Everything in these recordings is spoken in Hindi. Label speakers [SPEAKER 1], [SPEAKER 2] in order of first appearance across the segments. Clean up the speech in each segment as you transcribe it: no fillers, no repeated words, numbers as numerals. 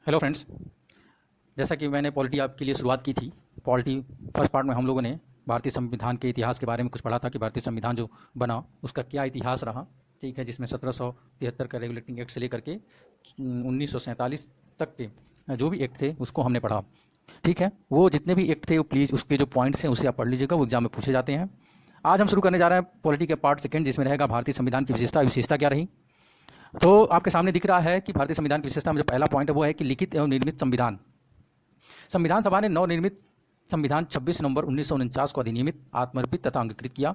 [SPEAKER 1] Hello friends. जैसा कि मैंने पॉलिटी आपके लिए शुरुआत की थी। पॉलिटी फर्स्ट पार्ट में हम लोगों ने भारतीय संविधान के इतिहास के बारे में कुछ पढ़ा था कि भारतीय संविधान जो बना उसका क्या इतिहास रहा। ठीक है, जिसमें 1773 का रेगुलेटिंग एक्ट से लेकर के 1947 तक के जो भी एक्ट थे उसको हमने पढ़ा। ठीक है, वो जितने भी एक्ट थे वो प्लीज़ उसके जो पॉइंट्स हैं उसे आप पढ़ लीजिएगा, वो एग्जाम में पूछे जाते हैं। आज हम शुरू करने जा रहे हैं पॉलिटी के पार्ट सेकंड, जिसमें रहेगा भारतीय संविधान की विशेषता क्या रही। तो आपके सामने दिख रहा है कि भारतीय संविधान की विशेषता में जो पहला पॉइंट है वो है कि लिखित एवं निर्मित संविधान। संविधान सभा ने नवनिर्मित संविधान 26 नवंबर 1949 को अधिनियमित, आत्मर्पित तथा अंगीकृत किया।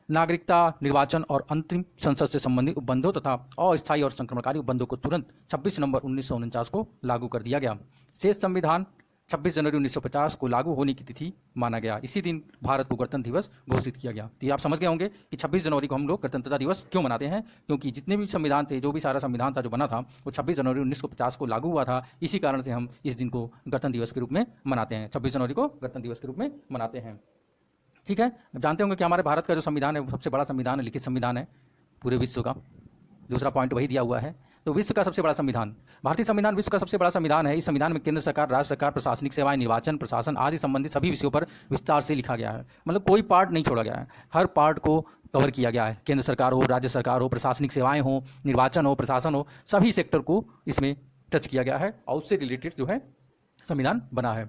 [SPEAKER 1] नागरिकता, निर्वाचन और अंतरिम संसद से संबंधित उपबंधों तथा अस्थायी और संक्रमणकारी उपबंधों को तुरंत 26 नवंबर 1949 को लागू कर दिया गया। शेष संविधान 26 जनवरी 1950 को लागू होने की तिथि माना गया। इसी दिन भारत को गणतंत्र दिवस घोषित किया गया। तो ये आप समझ गए होंगे कि 26 जनवरी को हम लोग गणतंत्रता दिवस क्यों मनाते हैं, क्योंकि जितने भी संविधान थे, जो भी सारा संविधान था जो बना था वो 26 जनवरी 1950 को लागू हुआ था। इसी कारण से हम इस दिन को गणतंत्र दिवस के रूप में मनाते हैं, 26 जनवरी को गणतंत्र दिवस के रूप में मनाते हैं। ठीक है, जानते होंगे कि हमारे भारत का जो संविधान है वो सबसे बड़ा संविधान है, लिखित संविधान है पूरे विश्व का। दूसरा पॉइंट वही दिया हुआ है। तो विश्व का सबसे बड़ा संविधान, भारतीय संविधान विश्व का सबसे बड़ा संविधान है। इस संविधान में केंद्र सरकार, राज्य सरकार, प्रशासनिक सेवाएं, निर्वाचन, प्रशासन आदि संबंधित सभी विषयों पर विस्तार से लिखा गया है। मतलब कोई पार्ट नहीं छोड़ा गया है, हर पार्ट को कवर किया गया है। केंद्र सरकार हो, राज्य सरकार हो, प्रशासनिक सेवाएं हो, निर्वाचन हो, प्रशासन हो, सभी सेक्टर को इसमें टच किया गया है और उससे रिलेटेड जो है संविधान बना है।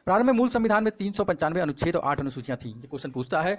[SPEAKER 1] प्रारंभ में मूल संविधान में 395 अनुच्छेद और 8 अनुसूचियां थी। ये क्वेश्चन पूछता है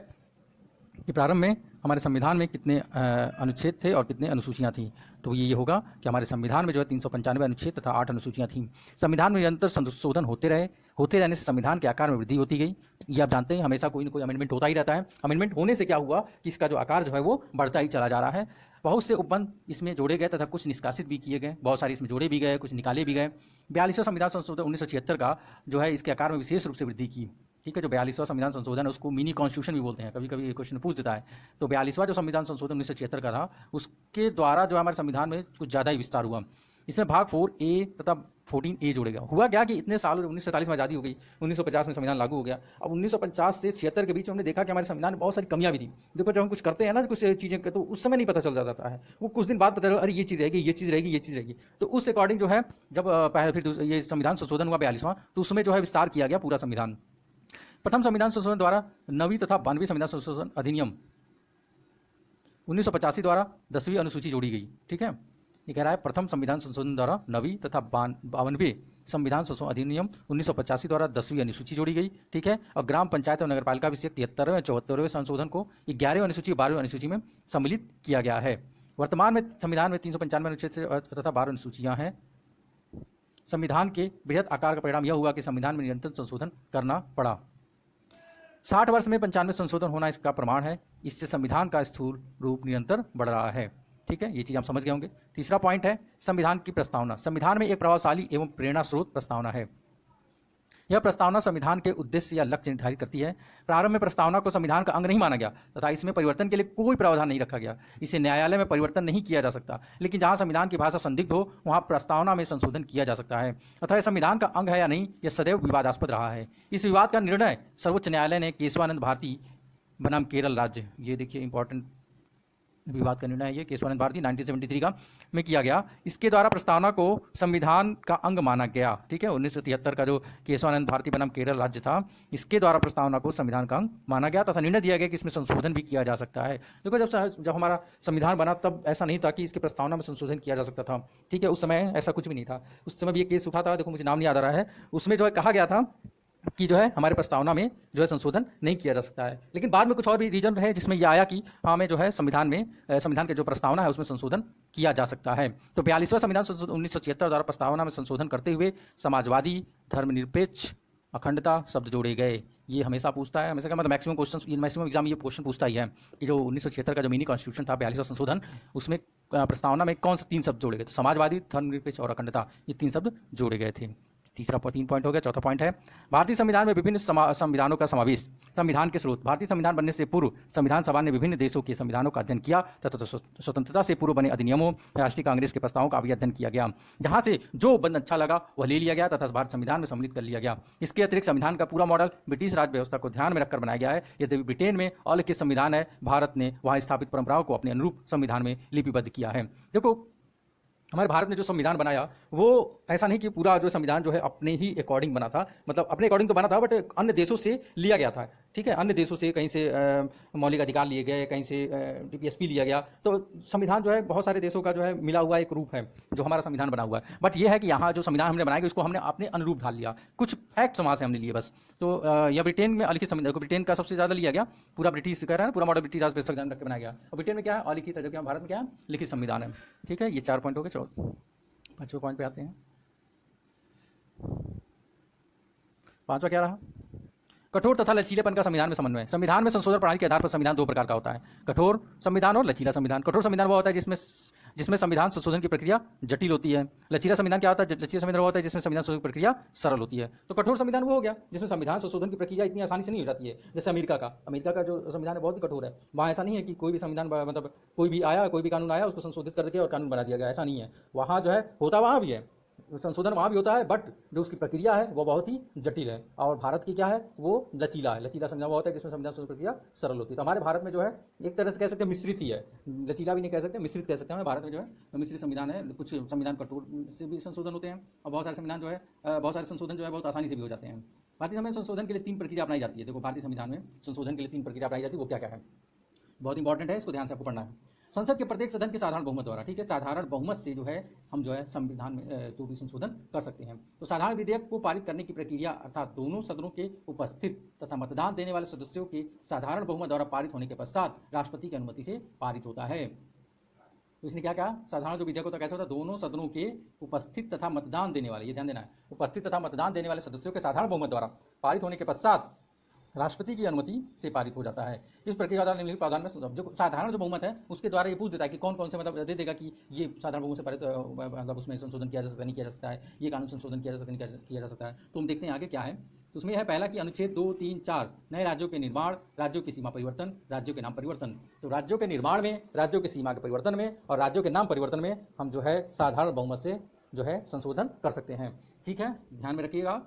[SPEAKER 1] कि प्रारंभ में हमारे संविधान में कितने अनुच्छेद थे और कितने अनुसूचियां थीं। तो ये होगा कि हमारे संविधान में जो है 395 अनुच्छेद तथा 8 अनुसूचियां थीं। संविधान में निरंतर संशोधन होते रहने से संविधान के आकार में वृद्धि होती गई। ये आप जानते हैं, हमेशा कोई ना कोई अमेंडमेंट होता ही रहता है। अमेंडमेंट होने से क्या हुआ कि इसका जो आकार जो है वो बढ़ता ही चला जा रहा है। बहुत से उपबंध इसमें जोड़े गए तथा कुछ निष्कासित भी किए गए, बहुत सारे इसमें जोड़े भी गए, कुछ निकाले भी गए। 42वां संविधान संशोधन 1976 का जो है इसके आकार में विशेष रूप से वृद्धि की। ठीक है, जो 42वां संविधान संशोधन है उसको मिनी कॉन्स्टिट्यूशन भी बोलते हैं, कभी कभी क्वेश्चन पूछ देता है। तो 42वां जो संविधान संशोधन 1976 का था उसके द्वारा जो हमारे संविधान में कुछ ज़्यादा ही विस्तार हुआ। इसमें भाग 4A तथा 14A जोड़ेगा। हुआ क्या कि इतने साल 1947 में आज़ादी हो गई, 1950 में संविधान लागू हो गया। अब 1950 से 76 के बीच में हमने देखा कि हमारे संविधान में बहुत सारी कमियां भी थी। देखो जब हम कुछ करते हैं ना कुछ चीज़ें तो उस समय नहीं पता चल जाता है, वो कुछ दिन बाद पता चला अरे ये चीज़ रहेगी, ये चीज़ रहेगी, ये चीज़ रहेगी। तो उस अकॉर्डिंग जो है जब पहले फिर ये संविधान संशोधन हुआ 42वां, तो उसमें जो है विस्तार किया गया पूरा संविधान। प्रथम संविधान संशोधन द्वारा 9वीं तथा 92वीं संविधान संशोधन अधिनियम 1985 द्वारा 10वीं अनुसूची जोड़ी गई। ठीक है, ये कह रहा है प्रथम संविधान संशोधन द्वारा 9वीं तथा 52वें संविधान संशोधन अधिनियम 1985 द्वारा 10वीं अनुसूची जोड़ी गई। ठीक है, और ग्राम पंचायत और नगरपालिका विषयक 73वें 74वें संशोधन को 11वीं अनुसूची 12वीं अनुसूची में सम्मिलित किया गया है। वर्तमान में संविधान में 395 अनुच्छेद तथा 12 अनुसूचियां हैं। संविधान के बृहद आकार का परिणाम यह हुआ कि संविधान में निरंतर संशोधन करना पड़ा। 60 वर्ष में 95 संशोधन होना इसका प्रमाण है। इससे संविधान का स्थूल रूप निरंतर बढ़ रहा है। ठीक है, ये चीज़ आप समझ गए होंगे। तीसरा पॉइंट है संविधान की प्रस्तावना। संविधान में एक प्रभावशाली एवं प्रेरणा स्रोत प्रस्तावना है। यह प्रस्तावना संविधान के उद्देश्य या लक्ष्य निर्धारित करती है। प्रारंभ में प्रस्तावना को संविधान का अंग नहीं माना गया तथा इसमें परिवर्तन के लिए कोई प्रावधान नहीं रखा गया। इसे न्यायालय में परिवर्तन नहीं किया जा सकता, लेकिन जहां संविधान की भाषा संदिग्ध हो वहां प्रस्तावना में संशोधन किया जा सकता है। अतः यह संविधान का अंग है या नहीं, यह सदैव विवादास्पद रहा है। इस विवाद का निर्णय सर्वोच्च न्यायालय ने केशवानंद भारती बनाम केरल राज्य, ये देखिए इंपॉर्टेंट विवाद का निर्णय है ये, केशवानंद भारती 1973 का में किया गया। इसके द्वारा प्रस्तावना को संविधान का अंग माना गया। ठीक है, 1973 का जो केशवानंद भारती बनाम केरल राज्य था, इसके द्वारा प्रस्तावना को संविधान का अंग माना गया तथा निर्णय दिया गया कि इसमें संशोधन भी किया जा सकता है। देखो जब हमारा संविधान बना तब ऐसा नहीं था कि इसकी प्रस्तावना में संशोधन किया जा सकता था। ठीक है, उस समय ऐसा कुछ भी नहीं था। उस समय भी ये केस उठा था, देखो मुझे नाम नहीं याद आ रहा है, उसमें जो है कहा गया था कि जो है हमारे प्रस्तावना में जो है संशोधन नहीं किया जा सकता है। लेकिन बाद में कुछ और भी रीजन रहे जिसमें यह आया कि हमें जो है संविधान के जो प्रस्तावना है उसमें संशोधन किया जा सकता है। तो 42वां संविधान संशोधन 1976 द्वारा प्रस्तावना में संशोधन करते हुए समाजवादी, धर्मनिरपेक्ष, अखंडता शब्द जोड़े गए। ये हमेशा पूछता है, हमेशा का मतलब मैक्सिमम एग्जाम ये क्वेश्चन पूछता ही है कि जो 1976 का जो मिनी कॉन्स्टिट्यूशन था 42वां संशोधन, उसमें प्रस्तावना में कौन से 3 शब्द जोड़े गए? तो समाजवादी, धर्मनिरपेक्ष और अखंडता, ये 3 शब्द जोड़े गए थे। 3 पॉइंट हो गया। चौथा पॉइंट है भारतीय संविधान में विभिन्न संविधानों का समावेश। संविधान के स्रोत। भारतीय संविधान बनने से पूर्व संविधान सभा ने विभिन्न देशों के संविधानों का अध्ययन किया तथा स्वतंत्रता से पूर्व बने अधिनियमों, राष्ट्रीय कांग्रेस के प्रस्तावों का भी अध्ययन किया गया, जहां से जो बंद अच्छा लगा वह ले लिया गया तथा भारत संविधान में सम्मिलित कर लिया गया। इसके अतिरिक्त संविधान का पूरा मॉडल ब्रिटिश राज व्यवस्था को ध्यान में रखकर बनाया गया है। यद्यपि ब्रिटेन में अलिखित संविधान है, भारत ने वहां स्थापित परंपराओं को अपने अनुरूप संविधान में लिपिबद्ध किया है। देखो हमारे भारत ने जो संविधान बनाया वो ऐसा नहीं कि पूरा जो संविधान जो है अपने ही अकॉर्डिंग बना था, मतलब अपने अकॉर्डिंग तो बना था बट अन्य देशों से लिया गया था, ठीक है, अन्य देशों से कहीं से मौलिक अधिकार लिए गए, कहीं से DPSP लिया गया। तो संविधान जो है बहुत सारे देशों का जो है मिला हुआ एक रूप है जो हमारा संविधान बना हुआ है। बट ये है कि यहाँ जो संविधान हमने बनाया उसको हमने अपने अनुरूप ढाल लिया, कुछ फैक्ट्स वहाँ से हमने लिए बस। तो यह ब्रिटेन में अलिखित संविधान को ब्रिटेन का सबसे ज़्यादा लिया गया, पूरा ब्रिटिश कह रहा है, पूरा मॉडल ब्रिटिश राज व्यवस्था ध्यान रख के बनाया गया। और ब्रिटेन में क्या है, अलिखित है, जबकि भारत में क्या है, लिखित संविधान है। ठीक है, ये 4 पॉइंट हो गए। 5वें पॉइंट पे आते हैं। 5वां क्या रहा, कठोर तथा लचीलेपन का संविधान में समन्वय। संविधान में संशोधन प्रणाली के आधार पर संविधान 2 प्रकार का होता है, कठोर संविधान और लचीला संविधान। कठोर संविधान वो होता है जिसमें संविधान संशोधन की प्रक्रिया जटिल होती है। लचीला संविधान क्या होता है, लचीला संविधान वो होता है जिसमें संविधान संशोधन की प्रक्रिया सरल होती है। तो कठोर संविधान वो हो गया जिसमें संविधान संशोधन की प्रक्रिया इतनी आसानी से नहीं हो जाती है। जैसे अमेरिका का जो संविधान है बहुत ही कठोर है। वहाँ ऐसा नहीं है कि कोई भी संविधान मतलब कोई भी कानून आया उसको संशोधित कर दिया और कानून बना दिया गया, ऐसा नहीं है। वहाँ जो है होता वहाँ भी है, संशोधन वहाँ भी होता है, बट जो उसकी प्रक्रिया है वो बहुत ही जटिल है। और भारत की क्या है, वो लचीला है। लचीला संविधान वो होता है जिसमें संविधान संशोधन प्रक्रिया सरल होती है। तो हमारे भारत में जो है एक तरह से कह सकते हैं मिश्रित ही है, लचीला भी नहीं कह सकते, मिश्रित कह सकते हैं। हमारे भारत में जो है मिश्रित संविधान है, कुछ संविधान कठोर से भी संशोधन होते हैं और बहुत सारे संविधान जो है बहुत सारे संशोधन जो है बहुत आसानी से भी हो जाते हैं। भारतीय संविधान संशोधन के लिए 3 प्रक्रिया अपनाई जाती है। देखो भारतीय संविधान में संशोधन के लिए 3 प्रक्रिया अपनाई जाती है, वो क्या क्या है, बहुत इंपॉर्टेंट है, इसको ध्यान से आपको पढ़ना है। संसद के प्रत्येक सदन के साधारण बहुमत द्वारा, ठीक है, साधारण बहुमत से जो है हम जो है संविधान में जो भी संशोधन कर सकते हैं। तो साधारण विधेयक को पारित करने की प्रक्रिया अर्थात दोनों सदनों के उपस्थित तथा मतदान देने वाले सदस्यों के साधारण बहुमत द्वारा पारित होने के पश्चात राष्ट्रपति की अनुमति से पारित होता है। तो इसने क्या कहा, साधारण जो विधेयक होता है कैसा होता है, दोनों सदनों के उपस्थित तथा मतदान देने वाले, ये ध्यान देना है, उपस्थित तथा मतदान देने वाले सदस्यों के साधारण बहुमत द्वारा पारित होने के पश्चात राष्ट्रपति की अनुमति से पारित हो जाता है। इस प्रक्रिया द्वारा निम्नलिखित प्रावधान में जो साधारण जो बहुमत है उसके द्वारा ये पूछ देता है कि कौन कौन से, मतलब दे देगा कि ये साधारण बहुमत से पारित, मतलब उसमें संशोधन किया जा सकता है, नहीं किया जा सकता है, ये कानून संशोधन किया जा सकता है, नहीं किया जा सकता है। तो हम देखते हैं आगे क्या है। तो उसमें है पहला कि अनुच्छेद 2, 3, 4 नए राज्यों के निर्माण, राज्यों की सीमा परिवर्तन, राज्यों के नाम परिवर्तन। तो राज्यों के निर्माण में, राज्यों की सीमा के परिवर्तन में और राज्यों के नाम परिवर्तन में हम जो है साधारण बहुमत से जो है संशोधन कर सकते हैं। ठीक है, ध्यान में रखिएगा,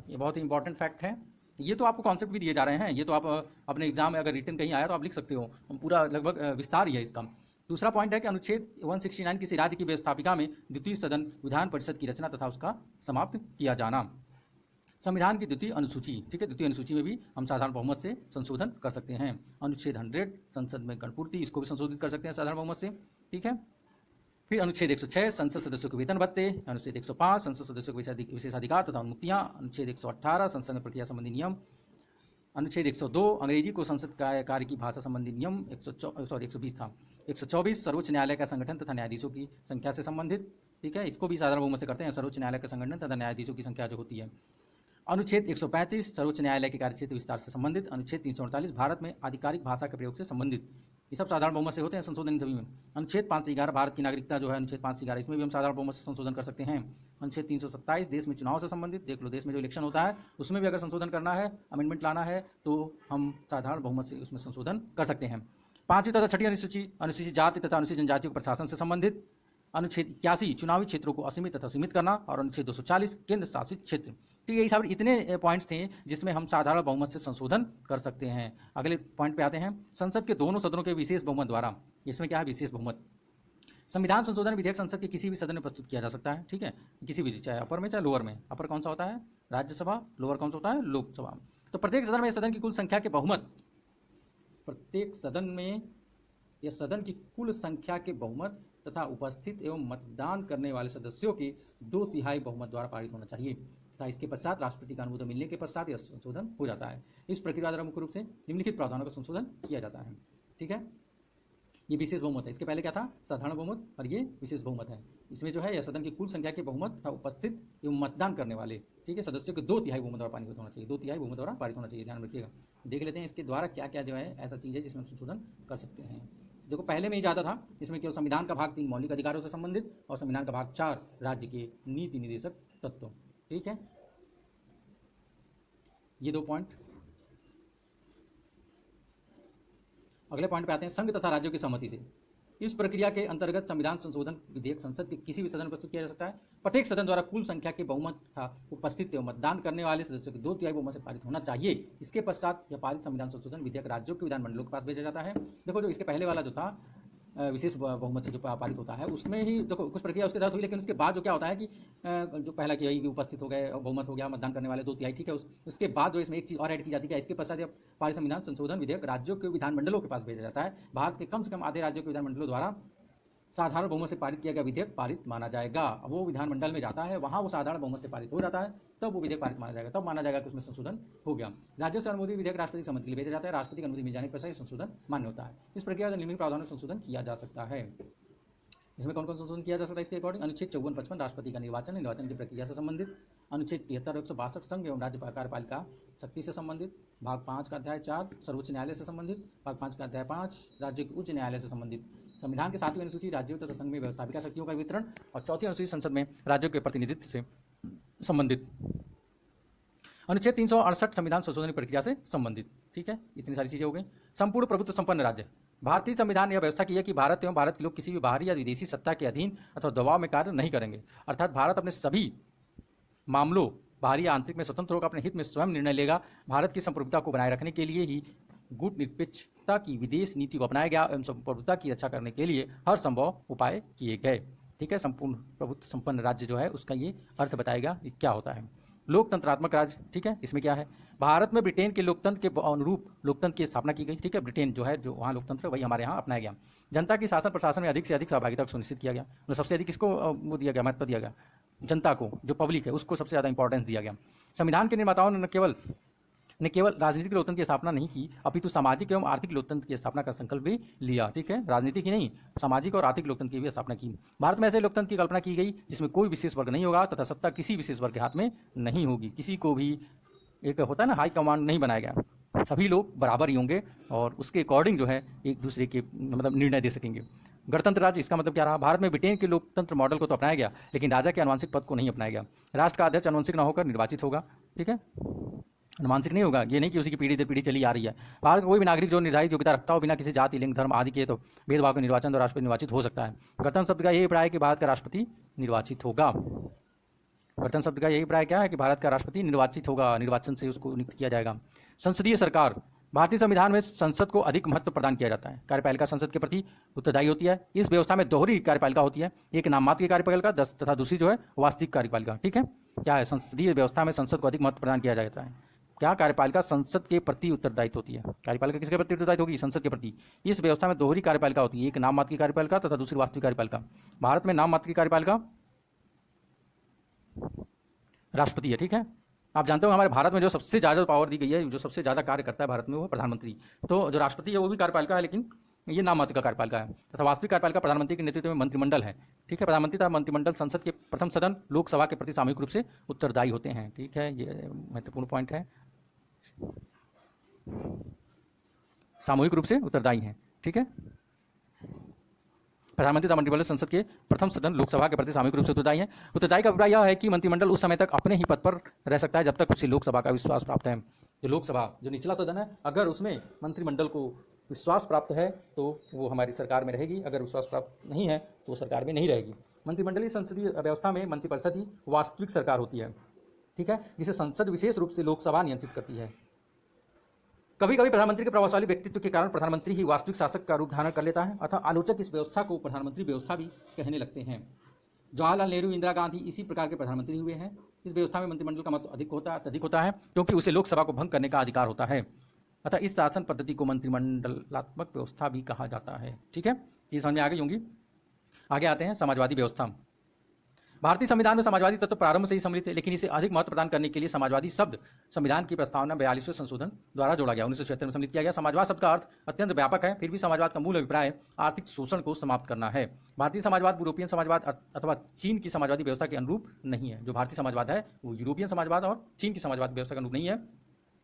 [SPEAKER 1] ये बहुत ही इंपॉर्टेंट फैक्ट है। ये तो आपको कॉन्सेप्ट भी दिए जा रहे हैं, ये तो आप अपने एग्जाम में अगर रिटन कहीं आया तो आप लिख सकते हो, पूरा लगभग विस्तार ही है इसका। दूसरा पॉइंट है कि अनुच्छेद 169 किसी राज्य की व्यवस्थापिका में द्वितीय सदन विधान परिषद की रचना तथा उसका समाप्त किया जाना। संविधान की द्वितीय अनुसूची, ठीक है, द्वितीय अनुसूची में भी हम साधारण बहुमत से संशोधन कर सकते हैं। अनुच्छेद 100 संसद में गणपूर्ति, इसको भी संशोधित कर सकते हैं साधारण बहुमत से। ठीक है, फिर अनुच्छेद 106 संसद सदस्यों के वेतन भत्ते, अनुच्छेद 105 संसद सदस्यों के विशेषाधिकार तथा उन्मुक्तियां, अनुच्छेद 118 संसद प्रक्रिया संबंधी नियम, अनुच्छेद 102 अंग्रेजी को संसद कार्य की भाषा संबंधी नियम, 120 था, 124 सर्वोच्च न्यायालय का संगठन तथा न्यायाधीशों की संख्या से संबंधित। ठीक है, इसको भी साधारण बहुमत से करते हैं, सर्वोच्च न्यायालय का संगठन तथा न्यायाधीशों की संख्या जो होती है। अनुच्छेद 135 सर्वोच्च न्यायालय के कार्यक्षेत्र विस्तार से संबंधित। अनुच्छेद 348 भारत में आधिकारिक भाषा के प्रयोग से संबंधित। ये सब साधारण बहुमत से होते हैं संशोधन सभी में। अनुच्छेद 5 से 11 भारत की नागरिकता जो है, अनुच्छेद 5 से 11 इसमें भी हम साधारण बहुमत से संशोधन कर सकते हैं। अनुच्छेद 327 देश में चुनाव से संबंधित, देख लो देश में जो इलेक्शन होता है उसमें भी अगर संशोधन करना है, अमेंडमेंट लाना है तो हम साधारण बहुमत से उसमें संशोधन कर सकते हैं। 5वीं तथा 6ठी अनुसूची अनुसूचित जाति तथा अनुसूचित जनजातियों के प्रशासन से संबंधित। अनुच्छेद 81 चुनावी क्षेत्रों को असीमित तथा सीमित करना और अनुच्छेद 240 केंद्र शासित क्षेत्र। तो यही सब इतने पॉइंट्स थे जिसमें हम साधारण बहुमत से संशोधन कर सकते हैं। अगले पॉइंट पे आते हैं, संसद के दोनों सदनों के विशेष बहुमत द्वारा। इसमें क्या है, विशेष बहुमत। संविधान संशोधन विधेयक संसद के किसी भी सदन में प्रस्तुत किया जा सकता है। ठीक है, किसी भी, चाहे अपर में चाहे लोअर में। अपर कौन सा होता है, राज्यसभा, लोअर कौन सा होता है, लोकसभा। तो प्रत्येक सदन में सदन की कुल संख्या के बहुमत, प्रत्येक सदन में यह सदन की कुल संख्या के बहुमत तथा उपस्थित एवं मतदान करने वाले सदस्यों के 2/3 बहुमत द्वारा पारित होना चाहिए तथा इसके पश्चात राष्ट्रपति का अनुमोदन मिलने के पश्चात यह संशोधन हो जाता है। इस प्रक्रिया द्वारा मुख्य रूप से निम्नलिखित प्रावधानों का संशोधन किया जाता है। ठीक है, ये विशेष बहुमत है, इसके पहले क्या था, साधारण बहुमत, और ये विशेष बहुमत है। इसमें जो है यह सदन की कुल संख्या के बहुमत तथा उपस्थित एवं मतदान करने वाले, ठीक है, सदस्यों के 2/3 बहुमत द्वारा पारित होना चाहिए, 2/3 बहुमत द्वारा पारित होना चाहिए, ध्यान रखिएगा। देख लेते हैं इसके द्वारा क्या क्या जो है ऐसा चीज़ है जिसमें हम संशोधन कर सकते हैं। देखो पहले में ही ज़्यादा था, इसमें केवल संविधान का भाग 3 मौलिक अधिकारों से संबंधित और संविधान का भाग 4 राज्य के नीति निर्देशक तत्व। ठीक है, ये 2 पॉइंट। अगले पॉइंट पे आते हैं, संघ तथा राज्यों की सहमति से। इस प्रक्रिया के अंतर्गत संविधान संशोधन विधेयक संसद के किसी भी सदन में प्रस्तुत किया जा सकता है। प्रत्येक सदन द्वारा कुल संख्या के बहुमत तथा उपस्थित एवं मतदान करने वाले सदस्यों के 2/3 बहुमत से पारित होना चाहिए। इसके पश्चात यह पारित संविधान संशोधन विधेयक राज्यों के विधानमंडलों के पास भेजा जाता है। देखो जो इसके पहले वाला जो था विशेष बहुमत से जो पारित होता है उसमें ही देखो कुछ प्रक्रिया उसके तहत हुई, लेकिन उसके बाद जो क्या होता है कि जो पहला कि यही उपस्थित हो गए, बहुमत हो गया, मतदान करने वाले 2/3, ठीक है। उसके बाद जो इसमें एक चीज़ और ऐड की जाती है, इसके पश्चात जब पारित संविधान संशोधन विधेयक राज्यों के विधानमंडलों के पास भेजा जाता है, भारत के कम से कम आधे राज्यों के विधानमंडलों द्वारा साधारण बहुमत से पारित किया गया विधेयक पारित माना जाएगा। वो विधानमंडल में जाता है, वहाँ वो साधारण बहुमत से पारित हो जाता है, तब वो विधेयक पारित माना जाएगा, तब माना जाएगा कि उसमें संशोधन हो गया। राज्यों से अनुमोदित विधेयक राष्ट्रपति सम्मति के लिए भेजा जाता है, राष्ट्रपति की अनुमति मिल जाने पर ये संशोधन मान्य होता है। इस प्रक्रिया से निम्नलिखित प्रावधानों में संशोधन किया जा सकता है। इसमें कौन कौन संशोधन किया जा सकता है इसके अकॉर्डिंग? अनुच्छेद 54-55 राष्ट्रपति का निर्वाचन की प्रक्रिया से संबंधित, अनुच्छेद 73 और 162 संघ एवं राज्य कार्यपालिका शक्ति से संबंधित, भाग 5 का अध्याय 4 सर्वोच्च न्यायालय से संबंधित, भाग 5 का अध्याय 5 राज्य के उच्च न्यायालय से संबंधित, संविधान के 7वीं अनुसूची राज्यों तथा संघ में व्यवस्थापिका शक्तियों का वितरण और 4वीं अनुसूची संसद में राज्यों के प्रतिनिधित्व से संबंधित, अनुच्छेद 368 संविधान संशोधन प्रक्रिया से संबंधित। ठीक है, इतनी सारी चीजें हो गई। संपूर्ण प्रभुत्व संपन्न राज्य। भारतीय संविधान यह व्यवस्था की है कि भारत एवं भारत के लोग किसी भी बाहरी या विदेशी सत्ता के अधीन अथवा दबाव में कार्य नहीं करेंगे, अर्थात भारत अपने सभी मामलों बाहरी या आंतरिक में स्वतंत्र होकर अपने हित में स्वयं निर्णय लेगा। भारत की संप्रभुता को बनाए रखने के लिए ही गुटनिरपेक्षता की विदेश नीति को अपनाया गया एवं संप्रभुता की रक्षा करने के लिए हर संभव उपाय किए गए। ठीक है, संपूर्ण प्रभुत्व संपन्न राज्य जो है उसका ये अर्थ बताएगा कि क्या होता है। लोकतंत्रात्मक राज्य। ठीक है, इसमें क्या है? भारत में ब्रिटेन के लोकतंत्र के अनुरूप लोकतंत्र की स्थापना की गई। ठीक है, ब्रिटेन जो है जो वहाँ लोकतंत्र वही हमारे यहाँ अपनाया गया। जनता की शासन प्रशासन में अधिक से अधिक सहभागिता को सुनिश्चित किया गया। तो सबसे अधिक किसको वो दिया गया, महत्व दिया गया? जनता को, जो पब्लिक है उसको सबसे ज़्यादा इंपॉर्टेंस दिया गया। संविधान के निर्माताओं ने केवल राजनीतिक लोकतंत्र की स्थापना नहीं की, अपितु सामाजिक एवं आर्थिक लोकतंत्र की स्थापना का संकल्प भी लिया। ठीक है, राजनीतिक ही नहीं, सामाजिक और आर्थिक लोकतंत्र की भी स्थापना की। भारत में ऐसे लोकतंत्र की कल्पना की गई जिसमें कोई विशेष वर्ग नहीं होगा तथा सत्ता किसी विशेष वर्ग के हाथ में नहीं होगी। किसी को भी एक होता है ना हाई कमांड नहीं बनाया गया, सभी लोग बराबर ही होंगे और उसके अकॉर्डिंग जो है एक दूसरे के मतलब निर्णय दे सकेंगे। गणतंत्र राज्य, इसका मतलब क्या रहा? भारत में ब्रिटेन के लोकतंत्र मॉडल को तो अपनाया गया लेकिन राजा के आनुवंशिक पद को नहीं अपनाया गया। राष्ट्र का अध्यक्ष आनुवंशिक न होकर निर्वाचित होगा। ठीक है, अनुवांशिक नहीं होगा, ये नहीं कि उसी की पीढ़ी दर पीढ़ी चली आ रही है। भारत का कोई भी नागरिक जो निर्धारित योग्यता रखता हो बिना किसी जाति लिंग धर्म आदि के तो भेदभाव के निर्वाचन द्वारा राष्ट्रपति निर्वाचित हो सकता है। गणतंत्र शब्द का यही अभिप्राय है कि भारत का राष्ट्रपति निर्वाचित होगा। गणतंत्र शब्द का यही अभिप्राय क्या है कि भारत का राष्ट्रपति निर्वाचित होगा, निर्वाचन से उसको नियुक्त किया जाएगा। संसदीय सरकार। भारतीय संविधान में संसद को अधिक महत्व प्रदान किया जाता है। कार्यपालिका संसद के प्रति उत्तरदायी होती है। इस व्यवस्था में दोहरी कार्यपालिका होती है, एक नाम मात्र की कार्यपालिका तथा दूसरी जो है वास्तविक कार्यपालिका। ठीक है, क्या है? संसदीय व्यवस्था में संसद को अधिक महत्व प्रदान किया जाता है। क्या? कार्यपालिका संसद के प्रति उत्तरदायित्व होती है। कार्यपालिका किसके प्रति उत्तरदायित्व होगी? संसद के प्रति। इस व्यवस्था में दोहरी कार्यपालिका होती है, एक नाम मात्र की कार्यपालिका तथा दूसरी वास्तविक कार्यपालिका। भारत में नाम मात्र की कार्यपालिका राष्ट्रपति है। ठीक है, आप जानते हो हमारे भारत में जो सबसे ज़्यादा पावर दी गई है, जो सबसे ज़्यादा कार्य करता है भारत में, वो है प्रधानमंत्री। तो जो राष्ट्रपति है वो भी कार्यपालिका है लेकिन ये नाम मात्र का कार्यपालिका है तथा वास्तविक कार्यपालिका प्रधानमंत्री के नेतृत्व में मंत्रिमंडल है। ठीक है, प्रधानमंत्री तथा मंत्रिमंडल संसद के प्रथम सदन लोकसभा के प्रति सामूहिक रूप से उत्तरदायी होते हैं। ठीक है, ये महत्वपूर्ण पॉइंट है, सामूहिक रूप से उत्तरदायी हैं। ठीक है, प्रधानमंत्री तथा मंत्रिमंडल संसद के प्रथम सदन लोकसभा के प्रति सामूहिक रूप से उत्तरदायी है। उत्तरदायी का अभिप्राय यह है कि मंत्रिमंडल उस समय तक अपने ही पद पर रह सकता है जब तक उसे लोकसभा का विश्वास प्राप्त है। जो लोकसभा जो निचला सदन है, अगर उसमें मंत्रिमंडल को विश्वास प्राप्त है तो वो हमारी सरकार में रहेगी, अगर विश्वास प्राप्त नहीं है तो सरकार में नहीं रहेगी। मंत्रिमंडलीय संसदीय व्यवस्था में मंत्रिपरिषद ही वास्तविक सरकार होती है। ठीक है, जिसे संसद विशेष रूप से लोकसभा नियंत्रित करती है। कभी कभी प्रधानमंत्री के प्रभावशाली व्यक्तित्व के कारण प्रधानमंत्री ही वास्तविक शासक का रूप धारण कर लेता है, अतः आलोचक इस व्यवस्था को प्रधानमंत्री व्यवस्था भी कहने लगते हैं। जवाहरलाल नेहरू, इंदिरा गांधी इसी प्रकार के प्रधानमंत्री हुए हैं। इस व्यवस्था में मंत्रिमंडल का महत्व अधिक होता है क्योंकि उसे लोकसभा को भंग करने का अधिकार होता है, अतः इस शासन पद्धति को मंत्रिमंडलात्मक व्यवस्था भी कहा जाता है। ठीक है, ये समझ में आ गई होंगी। आगे आते हैं समाजवादी व्यवस्था। भारतीय संविधान में समाजवादी तत्व प्रारंभ से ही सम्मिलित है, लेकिन इसे अधिक महत्व प्रदान करने के लिए समाजवादी शब्द संविधान की प्रस्तावना 42वें संशोधन द्वारा जोड़ा गया, 1976 में सम्मिलित किया गया। समाजवाद शब्द का अर्थ अत्यंत व्यापक है, फिर भी समाजवाद का मूल अभिप्राय आर्थिक शोषण को समाप्त करना है। भारतीय समाजवाद यूरोपियन समाजवाद अथवा चीन की समाजवादी व्यवस्था के अनुरूप नहीं है। जो भारतीय समाजवाद है वो यूरोपियन समाजवाद और चीन की समाजवाद व्यवस्था के अनुरूप नहीं है।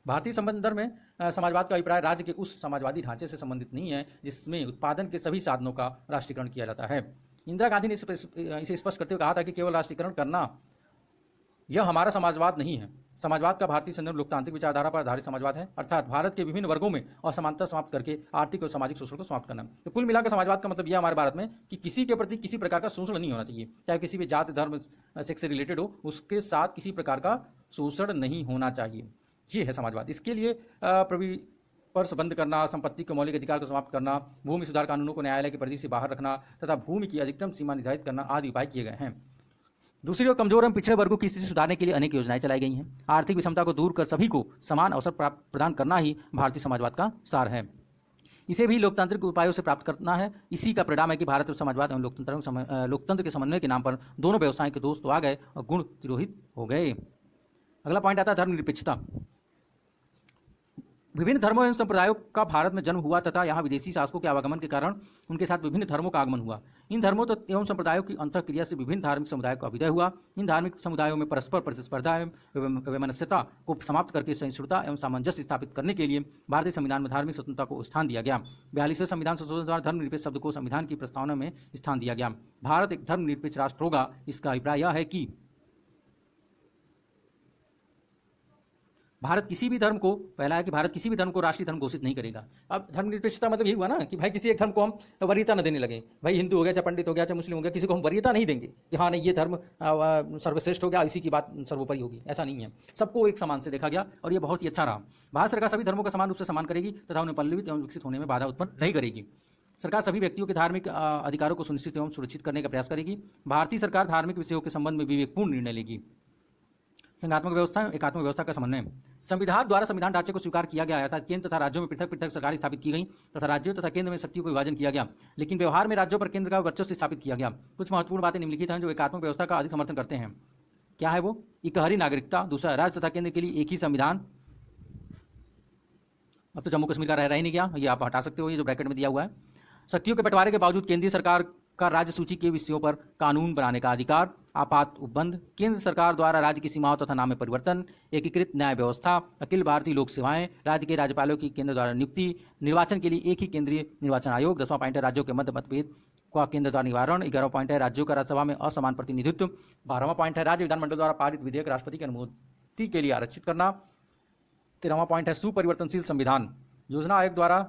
[SPEAKER 1] भारतीय संदर्भ में समाजवाद का अभिप्राय राज्य के उस समाजवादी ढांचे से संबंधित नहीं है जिसमें उत्पादन के सभी साधनों का राष्ट्रीयकरण किया जाता है। इंदिरा गांधी ने इसे स्पष्ट करते हुए कहा था कि केवल राष्ट्रीयकरण करना यह हमारा समाजवाद नहीं है। समाजवाद का भारतीय संदर्भ लोकतांत्रिक विचारधारा पर आधारित समाजवाद है, अर्थात भारत के विभिन्न वर्गों में असमानता समाप्त करके आर्थिक और सामाजिक शोषण को समाप्त करना। तो कुल मिलाकर समाजवाद का मतलब यह हमारे भारत में कि किसी के प्रति किसी प्रकार का शोषण नहीं होना चाहिए, चाहे किसी भी जाति धर्म सेक्स से रिलेटेड हो, उसके साथ किसी प्रकार का शोषण नहीं होना चाहिए। ये है समाजवाद। इसके लिए स्पर्श बंद करना, संपत्ति के मौलिक अधिकार को समाप्त करना, भूमि सुधार कानूनों को न्यायालय की परिधि से बाहर रखना तथा भूमि की अधिकतम सीमा निर्धारित करना आदि उपाय किए गए हैं। दूसरी ओर कमजोर एवं पिछड़े वर्गों की स्थिति सुधारने के लिए अनेक योजनाएं चलाई गई हैं। आर्थिक विषमता को दूर कर सभी को समान अवसर प्रदान करना ही भारतीय समाजवाद का सार है। इसे भी लोकतांत्रिक उपायों से प्राप्त करना है। इसी का परिणाम है कि भारत और समाजवाद एवं लोकतंत्र के समन्वय के नाम पर दोनों व्यवस्थाएं के दोस्त तो आ गए और गुण तिरोहित हो गए। अगला पॉइंट आता है धर्मनिरपेक्षता। विभिन्न धर्मों एवं संप्रदायों का भारत में जन्म हुआ तथा यहाँ विदेशी शासकों के आवागमन के कारण उनके साथ विभिन्न धर्मों का आगमन हुआ। इन धर्मों एवं संप्रदायों की अंतःक्रिया से विभिन्न धार्मिक समुदायों का अभ्युदय हुआ। इन धार्मिक समुदायों में परस्पर प्रतिस्पर्धा एवं वैमनस्यता को समाप्त करके सहिष्णुता एवं सामंजस्य स्थापित करने के लिए भारतीय संविधान में धार्मिक स्वतंत्रता को स्थान दिया गया। 42वें संविधान संशोधन द्वारा धर्मनिरपेक्ष शब्द को संविधान की प्रस्तावना में स्थान दिया गया। भारत एक धर्मनिरपेक्ष राष्ट्र होगा, इसका अभिप्राय यह है कि भारत किसी भी धर्म को, पहला है कि भारत किसी भी धर्म को राष्ट्रीय धर्म घोषित नहीं करेगा। अब धर्मनिरपेक्षता मतलब यही हुआ ना कि भाई किसी एक धर्म को हम वरीयता न देने लगे। भाई हिंदू हो गया, चाहे पंडित हो गया, चाहे मुस्लिम हो गया, किसी को हम वरीयता नहीं देंगे कि हाँ नहीं ये धर्म सर्वश्रेष्ठ हो गया, इसी की बात सर्वोपरि होगी, ऐसा नहीं है। सबको एक समान से देखा गया और ये बहुत ही अच्छा रहा। भारत सरकार सभी धर्मों का समान रूप से सम्मान करेगी तथा उन्हें पल्लवित एवं विकसित होने में बाधा उत्पन्न नहीं करेगी। सरकार सभी व्यक्तियों के धार्मिक अधिकारों को सुनिश्चित एवं सुरक्षित करने का प्रयास करेगी। भारतीय सरकार धार्मिक विषयों के संबंध में विवेकपूर्ण निर्णय लेगी। संघात्मक व्यवस्था एकात्मक व्यवस्था का समन्वय। संविधान द्वारा संविधान ढांचे को स्वीकार किया गया था। केंद्र तथा राज्यों में पृथक पृथक सरकारें स्थापित की गई तथा राज्यों तथा केंद्र में शक्तियों को विभाजन किया गया, लेकिन व्यवहार में राज्यों पर केंद्र का वर्चस्व स्थापित किया गया। कुछ महत्वपूर्ण बातें निम्नलिखित हैं जो एकात्मक व्यवस्था का अधिक समर्थन करते हैं। क्या है वो? इकहरी नागरिकता, दूसरा राज्य तथा केंद्र के लिए एक ही संविधान। अब तो जम्मू कश्मीर का रह ही नहीं गया, ये आप हटा सकते हो, ये जो ब्रैकेट में दिया हुआ है। शक्तियों के बंटवारे के बावजूद केंद्रीय सरकार का राज्य सूची के विषयों पर कानून बनाने का अधिकार। आपात उपबंध, केंद्र सरकार द्वारा राज्य की सीमाओं तथा नाम में परिवर्तन। एकीकृत न्याय व्यवस्था, अखिल भारतीय लोक सेवाएं, राज्य के राज्यपालों की केंद्र द्वारा नियुक्ति। निर्वाचन के लिए एक ही केंद्रीय निर्वाचन आयोग। 10वां पॉइंट है राज्यों के मध्य मतभेद का केंद्र द्वारा निवारण। 11वां पॉइंट है राज्यों का राज्यसभा में असमान प्रतिनिधित्व। 12वां पॉइंट है राज्य विधानमंडल द्वारा पारित विधेयक राष्ट्रपति की अनुमति के लिए आरक्षित करना। 13वां पॉइंट है सुपरिवर्तनशील संविधान। योजना आयोग द्वारा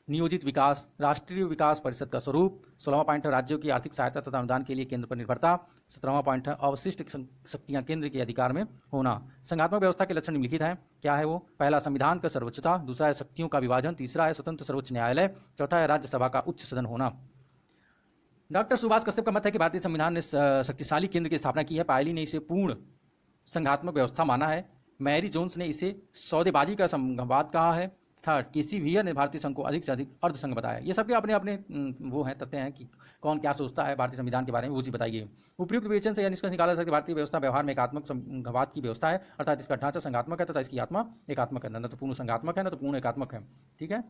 [SPEAKER 1] नियोजित विकास, राष्ट्रीय विकास परिषद का स्वरूप। 16वां पॉइंट है राज्यों की आर्थिक सहायता तथा अनुदान के लिए केंद्र पर निर्भरता। 17वां पॉइंट है अवशिष्ट शक्तियां केंद्र के अधिकार में होना। संघात्मक व्यवस्था के लक्षण निम्नलिखित हैं। क्या है वो? पहला, संविधान का सर्वोच्चता। दूसरा है शक्तियों का विभाजन। तीसरा है स्वतंत्र सर्वोच्च न्यायालय। चौथा है राज्यसभा का उच्च सदन होना। डॉक्टर सुभाष कश्यप का मत है कि भारतीय संविधान ने शक्तिशाली केंद्र की स्थापना की है। पायली ने इसे पूर्ण संघात्मक व्यवस्था माना है। मैरी जोन्स ने इसे सौदेबाजी का संघवाद कहा है। थर्ड, केसी वियर ने भारतीय संघ को अधिक से अधिक अर्धसंघ बताया। ये सबके अपने अपने वो हैं, तथ्य हैं कि कौन क्या सोचता है भारतीय संविधान के बारे में, वो चीज़ बताइए। उपयुक्त विवेचन से यह निष्कर्ष निकाला जा सकता है भारतीय व्यवस्था व्यवहार में एकात्मक संघवाद की व्यवस्था है, अर्थात इसका ढांचा संघात्मक है तथा इसकी आत्मा एकात्मक है। न तो पूर्ण संघात्मक है, न तो पूर्ण एकात्मक है। ठीक है।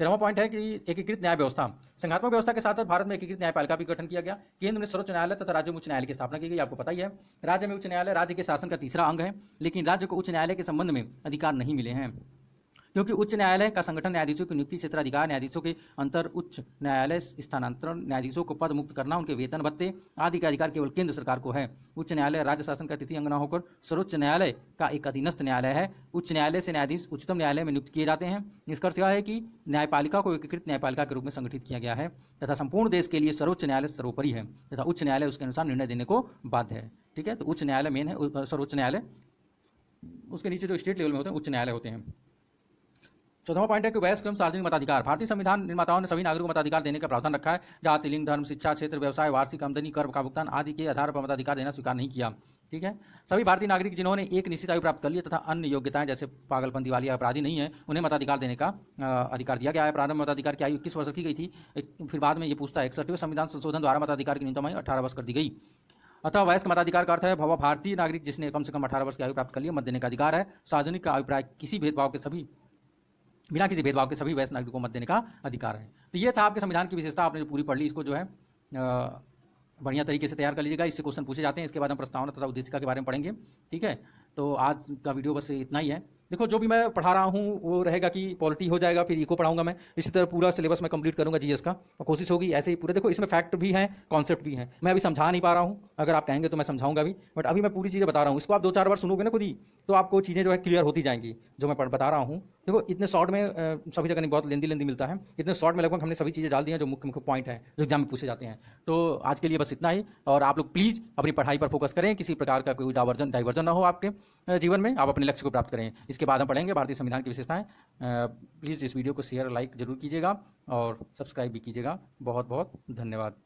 [SPEAKER 1] 13वां पॉइंट है कि एकीकृत न्याय व्यवस्था। संघात्मक व्यवस्था के साथ साथ भारत में एकीकृत न्यायपालिका भी गठन किया गया। केंद्र में सर्वोच्च न्यायालय तथा राज्य में उच्च न्यायालय की स्थापना की गई, आपको पता ही है। राज्य में उच्च न्यायालय राज्य के शासन का तीसरा अंग है, लेकिन राज्य को उच्च न्यायालय के संबंध में अधिकार नहीं मिले हैं, क्योंकि उच्च न्यायालय का संगठन, न्यायाधीशों की नियुक्ति, क्षेत्राधिकार, न्यायाधीशों के अंतर उच्च न्यायालय स्थानांतरण, न्यायाधीशों को पद मुक्त करना, उनके वेतन भत्ते आदि का अधिकार केवल केंद्र सरकार को है। उच्च न्यायालय राज्य शासन का तृतीय अंग न होकर सर्वोच्च न्यायालय का एक अधीनस्थ न्यायालय है। उच्च न्यायालय से न्यायाधीश उच्चतम न्यायालय में नियुक्त किए जाते हैं। निष्कर्ष यह है कि न्यायपालिका को एकीकृत न्यायपालिका के रूप में संगठित किया गया है तथा संपूर्ण देश के लिए सर्वोच्च न्यायालय सर्वोपरि है तथा उच्च न्यायालय उसके अनुसार निर्णय देने को बाध्य है। ठीक है, तो उच्च न्यायालय मेन है, सर्वोच्च न्यायालय, उसके नीचे जो स्टेट लेवल में होते हैं उच्च न्यायालय होते हैं। 14वां पॉइंट है कि वयस्क एवं सार्वजनिक मताधिकार। भारतीय संविधान निर्माताओं ने सभी नागरिकों को मताधिकार देने का प्रावधान रखा है। जाति, लिंग, धर्म, शिक्षा, क्षेत्र, व्यवसाय, वार्षिक आमदनी, कर का भुगतान आदि के आधार पर मताधिकार देना स्वीकार नहीं किया। ठीक है, सभी भारतीय नागरिक जिन्होंने एक निश्चित आयु प्राप्त कर ली तथा अन्य योग्यताएं जैसे पागलपंती वाली अपराधी नहीं है, उन्हें मताधिकार देने का अधिकार दिया गया है। प्रारंभ मताधिकार की आयु 21 वर्ष रखी गई थी, फिर बाद में ये पूछता है 61वें संविधान संशोधन द्वारा मताधिकार की न्यूनतम आयु 18 वर्ष कर दी गई। अतः वयस्क मताधिकार का अर्थ है वह भारतीय नागरिक जिसने कम से कम 18 वर्ष की आयु प्राप्त कर ली, मत देने का अधिकार है। सार्वजनिक का अभिप्राय किसी भेदभाव के सभी बिना किसी भेदभाव के सभी वयस्क नागरिकों को मत देने का अधिकार है। तो ये था आपके संविधान की विशेषता, आपने जो पूरी पढ़ ली, इसको जो है बढ़िया तरीके से तैयार कर लीजिएगा। इससे क्वेश्चन पूछे जाते हैं। इसके बाद हम प्रस्तावना तथा उद्देशिका के बारे में पढ़ेंगे। ठीक है, तो आज का वीडियो बस इतना ही है। देखो जो भी मैं पढ़ा रहा हूँ वो रहेगा कि पॉलिटी हो जाएगा, फिर इको पढ़ाऊंगा मैं, इसी तरह पूरा सिलेबस मैं कंप्लीट करूंगा जीएस का, और कोशिश होगी ऐसे ही पूरे। देखो इसमें फैक्ट भी हैं, कॉन्सेप्ट भी हैं, मैं अभी समझा नहीं पा रहा हूँ, अगर आप कहेंगे तो मैं समझाऊंगा भी, बट अभी मैं पूरी चीज़ें बता रहा हूँ। इसको आप 2-4 बार सुनोगे ना खुद ही, तो आपको चीज़ें जो है क्लियर होती जाएंगी जो मैं बता रहा हूँ। देखो इतने शॉर्ट में सभी जगह नहीं, बहुत लेंदी लेंदी मिलता है, इतने शॉर्ट में लगभग हमने सभी चीज़ें डाल दी हैं जो मुख्य मुख्य पॉइंट है जो एग्जाम में पूछे जाते हैं। तो आज के लिए बस इतना ही, और आप लोग प्लीज़ अपनी पढ़ाई पर फोकस करें, किसी प्रकार का कोई डाइवर्जन ना हो आपके जीवन में, आप अपने लक्ष्य को प्राप्त करें। इसके बाद हम पढ़ेंगे भारतीय संविधान की विशेषताएं। प्लीज़ इस वीडियो को शेयर लाइक जरूर कीजिएगा और सब्सक्राइब भी कीजिएगा। बहुत बहुत धन्यवाद।